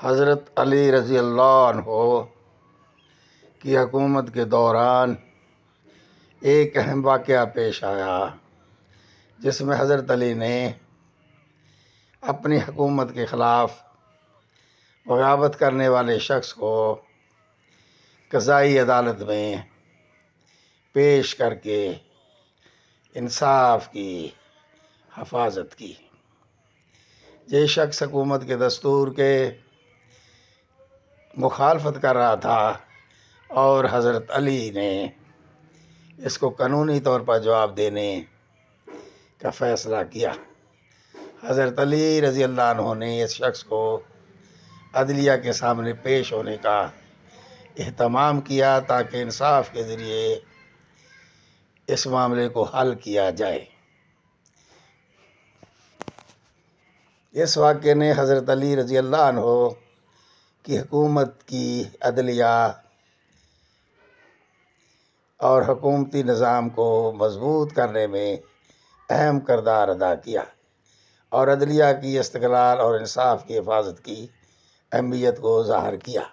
हज़रत अली रज़ी अल्लाह अन्हो की हुकूमत के दौरान एक अहम वाक़या पेश आया जिसमें हज़रत अली ने अपनी हुकूमत के ख़िलाफ़ बगावत करने वाले शख्स को क़ज़ाई अदालत में पेश करके इंसाफ की हफाजत की। ये शख्स हुकूमत के दस्तूर के मुखालफत कर रहा था और हज़रत अली ने इसको कानूनी तौर पर जवाब देने का फ़ैसला किया। हज़रत अली रज़ी अल्लाह अन्हु ने इस शख्स को अदलिया के सामने पेश होने का एहतमाम किया ताकि इंसाफ के ज़रिए इस मामले को हल किया जाए। इस वाक़े ने हज़रत अली रज़ी अल्लाह अन्हु की हुकूमत की अदलिया और हुकूमती निज़ाम को मज़बूत करने में अहम किरदार अदा किया और अदलिया की इस्तक़लाल और इंसाफ की हिफाजत की अहमियत को ज़ाहिर किया।